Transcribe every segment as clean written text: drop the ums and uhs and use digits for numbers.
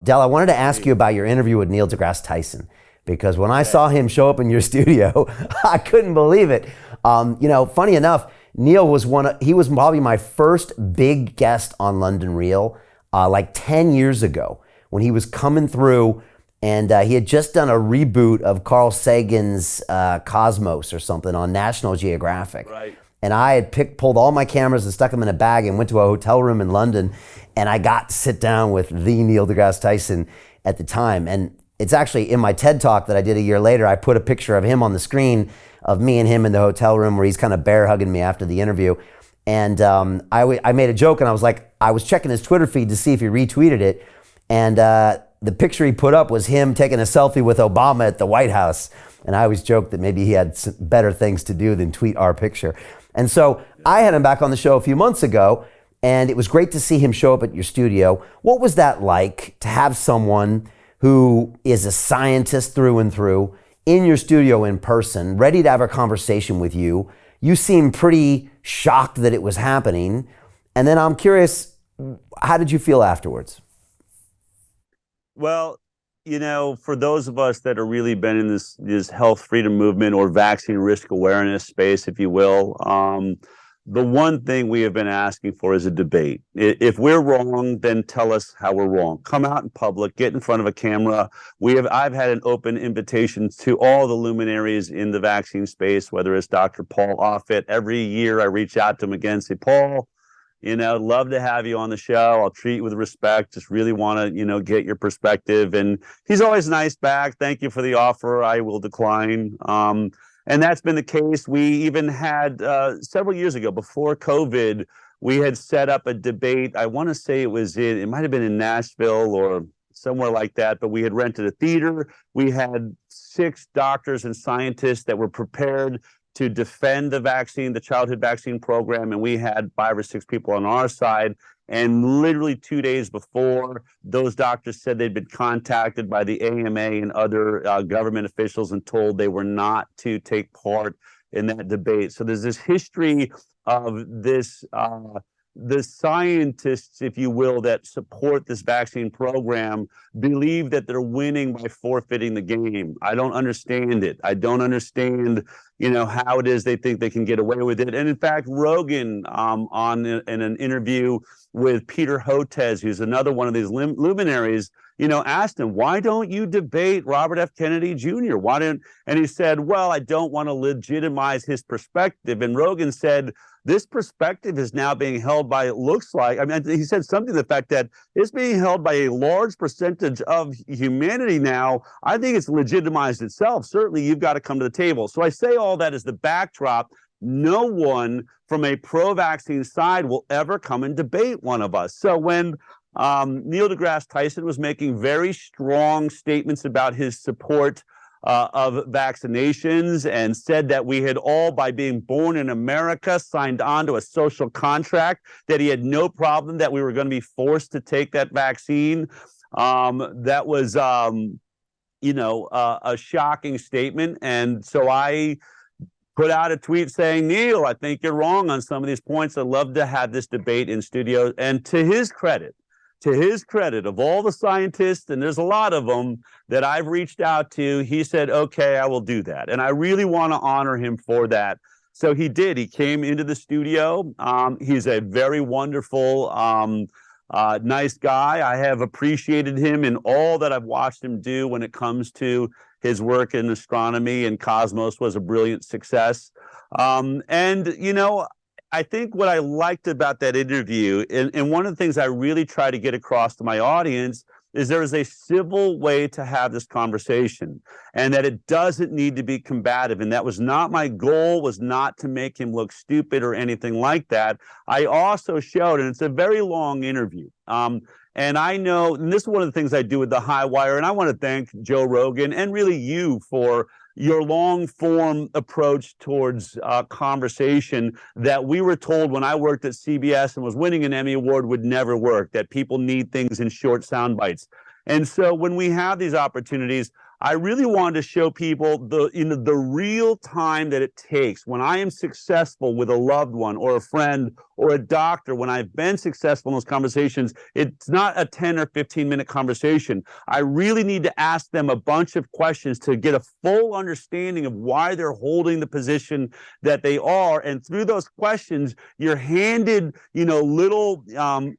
Del, I wanted to ask you about your interview with Neil deGrasse Tyson, because when I saw him show up in your studio, I couldn't believe it. Funny enough, Neil was he was probably my first big guest on London Real, like 10 years ago, when he was coming through, and he had just done a reboot of Carl Sagan's Cosmos or something on National Geographic. Right. And I had pulled all my cameras and stuck them in a bag and went to a hotel room in London, and I got to sit down with the Neil deGrasse Tyson at the time. And it's actually in my TED Talk that I did a year later, I put a picture of him on the screen of me and him in the hotel room where he's kind of bear hugging me after the interview. And I made a joke, and I was like, I was checking his Twitter feed to see if he retweeted it. And the picture he put up was him taking a selfie with Obama at the White House. And I always joked that maybe he had some better things to do than tweet our picture. And so I had him back on the show a few months ago, and it was great to see him show up at your studio. What was that like to have someone who is a scientist through and through in your studio in person, ready to have a conversation with you? You seemed pretty shocked that it was happening. And then I'm curious, how did you feel afterwards? Well, for those of us that are really been in this health freedom movement or vaccine risk awareness space, if you will, the one thing we have been asking for is a debate. If we're wrong, then tell us how we're wrong. Come out in public, get in front of a camera. I've had an open invitation to all the luminaries in the vaccine space, whether it's Dr. Paul Offit. Every year I reach out to him again and say, Paul, love to have you on the show. I'll treat you with respect. Just really want to, get your perspective. And he's always nice back. Thank you for the offer. I will decline. And that's been the case. We even had several years ago, before COVID, we had set up a debate. I want to say it might have been in Nashville or somewhere like that, but we had rented a theater. We had 6 doctors and scientists that were prepared to defend the vaccine, the childhood vaccine program, and we had 5 or 6 people on our side. And literally 2 days before, those doctors said they'd been contacted by the AMA and other government officials and told they were not to take part in that debate. So there's this history of the scientists, if you will, that support this vaccine program believe that they're winning by forfeiting the game. I don't understand it. I don't understand, how it is they think they can get away with it. And in fact, Rogan, in an interview with Peter Hotez, who's another one of these luminaries, asked him, why don't you debate Robert F. Kennedy Jr.? And he said, well, I don't want to legitimize his perspective. And Rogan said, this perspective is now being held by, it looks like, he said something to the fact that it's being held by a large percentage of humanity now. I think it's legitimized itself. Certainly, you've got to come to the table. So I say all that as the backdrop. No one from a pro-vaccine side will ever come and debate one of us. So when Neil deGrasse Tyson was making very strong statements about his support of vaccinations and said that we had all, by being born in America, signed on to a social contract, that he had no problem that we were going to be forced to take that vaccine. That was, a shocking statement. And so I put out a tweet saying, Neil, I think you're wrong on some of these points. I'd love to have this debate in studio. And to his credit, of all the scientists, and there's a lot of them that I've reached out to, he said, okay, I will do that. And I really want to honor him for that. So he did. He came into the studio. He's a very wonderful, nice guy. I have appreciated him in all that I've watched him do when it comes to his work in astronomy, and Cosmos was a brilliant success. I think what I liked about that interview, and one of the things I really try to get across to my audience, is there is a civil way to have this conversation, and that it doesn't need to be combative. And that was not my goal, was not to make him look stupid or anything like that. I also showed, and it's a very long interview, and I know, and this is one of the things I do with the highwire, and I want to thank Joe Rogan and really you for your long-form approach towards conversation that we were told when I worked at CBS and was winning an Emmy Award would never work, that people need things in short sound bites. And so when we have these opportunities, I really wanted to show people the real time that it takes when I am successful with a loved one or a friend or a doctor. When I've been successful in those conversations, it's not a 10 or 15-minute conversation. I really need to ask them a bunch of questions to get a full understanding of why they're holding the position that they are. And through those questions, you're handed, little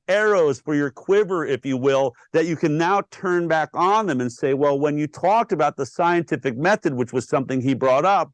arrows for your quiver, if you will, that you can now turn back on them and say, well, when you talked about the scientific method, which was something he brought up,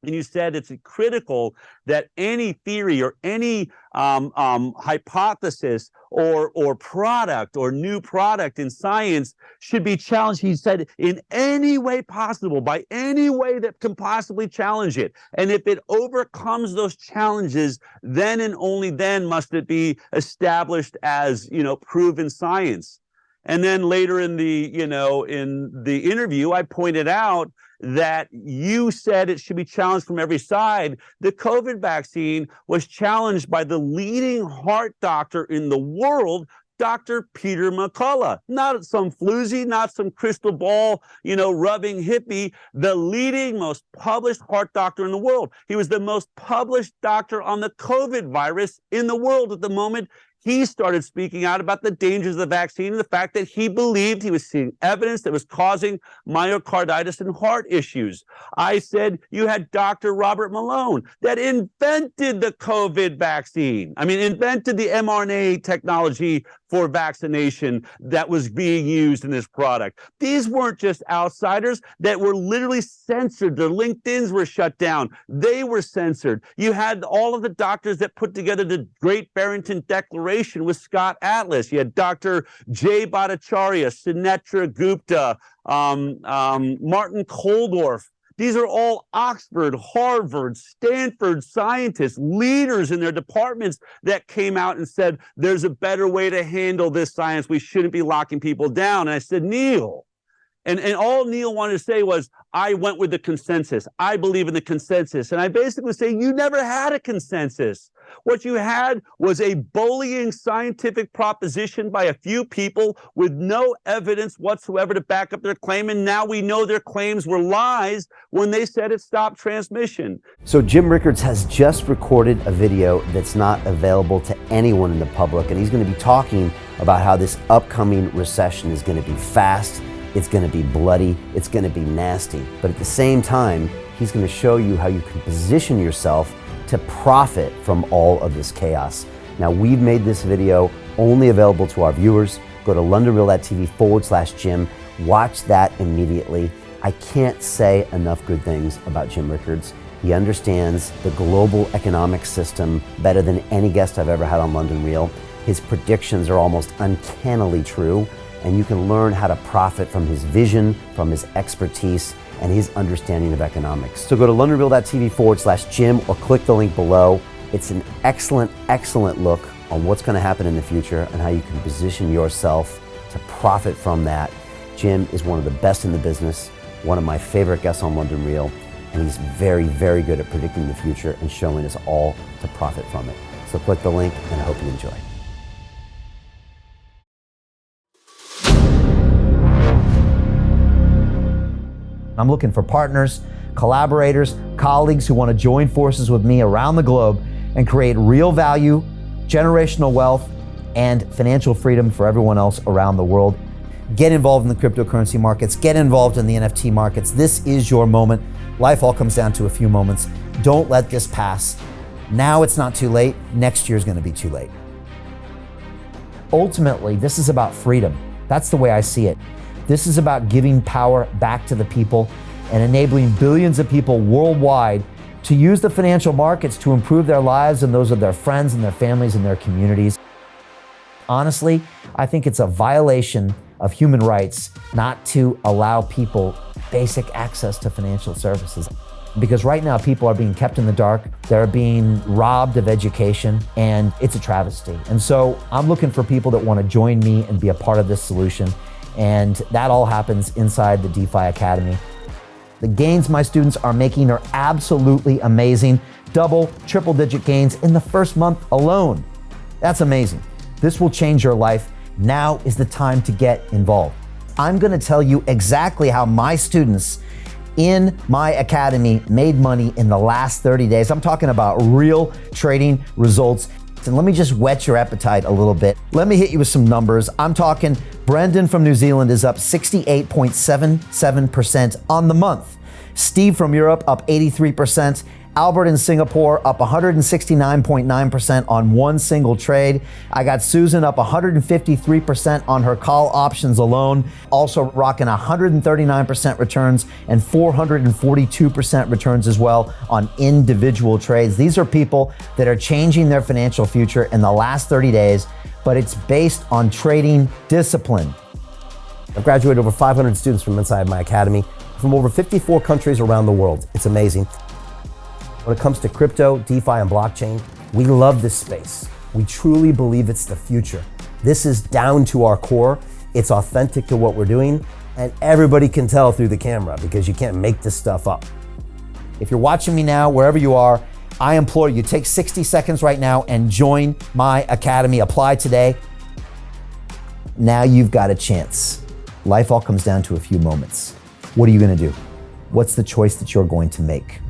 and you said it's critical that any theory or any hypothesis or product or new product in science should be challenged, he said, in any way possible, by any way that can possibly challenge it. And if it overcomes those challenges, then and only then must it be established as, proven science. And then later in the interview, I pointed out that you said it should be challenged from every side. The COVID vaccine was challenged by the leading heart doctor in the world, Dr. Peter McCullough, not some floozy, not some crystal ball, rubbing hippie, the leading, most published heart doctor in the world. He was the most published doctor on the COVID virus in the world at the moment. He started speaking out about the dangers of the vaccine and the fact that he believed he was seeing evidence that was causing myocarditis and heart issues. I said you had Dr. Robert Malone that invented the COVID vaccine. Invented the mRNA technology for vaccination that was being used in this product. These weren't just outsiders that were literally censored. Their LinkedIns were shut down. They were censored. You had all of the doctors that put together the Great Barrington Declaration with Scott Atlas. You had Dr. Jay Bhattacharya, Sunetra Gupta, Martin Koldorf. These are all Oxford, Harvard, Stanford scientists, leaders in their departments that came out and said, there's a better way to handle this science. We shouldn't be locking people down. And I said, Neil. And all Neil wanted to say was, I went with the consensus. I believe in the consensus. And I basically say, you never had a consensus. What you had was a bullying scientific proposition by a few people with no evidence whatsoever to back up their claim. And now we know their claims were lies when they said it stopped transmission. So Jim Rickards has just recorded a video that's not available to anyone in the public. And he's going to be talking about how this upcoming recession is going to be fast. It's going to be bloody. It's going to be nasty. But at the same time, he's going to show you how you can position yourself to profit from all of this chaos. Now, we've made this video only available to our viewers. Go to londonreal.tv/Jim. Watch that immediately. I can't say enough good things about Jim Rickards. He understands the global economic system better than any guest I've ever had on London Real. His predictions are almost uncannily true, and you can learn how to profit from his vision, from his expertise, and his understanding of economics. So go to londonreal.tv/Jim or click the link below. It's an excellent, excellent look on what's going to happen in the future and how you can position yourself to profit from that. Jim is one of the best in the business, one of my favorite guests on London Real, and he's very, very good at predicting the future and showing us all to profit from it. So click the link, and I hope you enjoy. I'm looking for partners, collaborators, colleagues who want to join forces with me around the globe and create real value, generational wealth, and financial freedom for everyone else around the world. Get involved in the cryptocurrency markets, get involved in the NFT markets. This is your moment. Life all comes down to a few moments. Don't let this pass. Now it's not too late. Next year's going to be too late. Ultimately, this is about freedom. That's the way I see it. This is about giving power back to the people and enabling billions of people worldwide to use the financial markets to improve their lives and those of their friends and their families and their communities. Honestly, I think it's a violation of human rights not to allow people basic access to financial services. Because right now people are being kept in the dark, they're being robbed of education, and it's a travesty. And so I'm looking for people that want to join me and be a part of this solution. And that all happens inside the DeFi Academy. The gains my students are making are absolutely amazing. Double, triple digit gains in the first month alone. That's amazing. This will change your life. Now is the time to get involved. I'm gonna tell you exactly how my students in my academy made money in the last 30 days. I'm talking about real trading results. And let me just whet your appetite a little bit. Let me hit you with some numbers. I'm talking Brendan from New Zealand is up 68.77% on the month. Steve from Europe up 83%. Albert in Singapore up 169.9% on one single trade. I got Susan up 153% on her call options alone, also rocking 139% returns and 442% returns as well on individual trades. These are people that are changing their financial future in the last 30 days, but it's based on trading discipline. I've graduated over 500 students from inside my academy from over 54 countries around the world. It's amazing. When it comes to crypto, DeFi, and blockchain, we love this space. We truly believe it's the future. This is down to our core. It's authentic to what we're doing, and everybody can tell through the camera because you can't make this stuff up. If you're watching me now, wherever you are, I implore you, take 60 seconds right now and join my academy. Apply today. Now you've got a chance. Life all comes down to a few moments. What are you gonna do? What's the choice that you're going to make?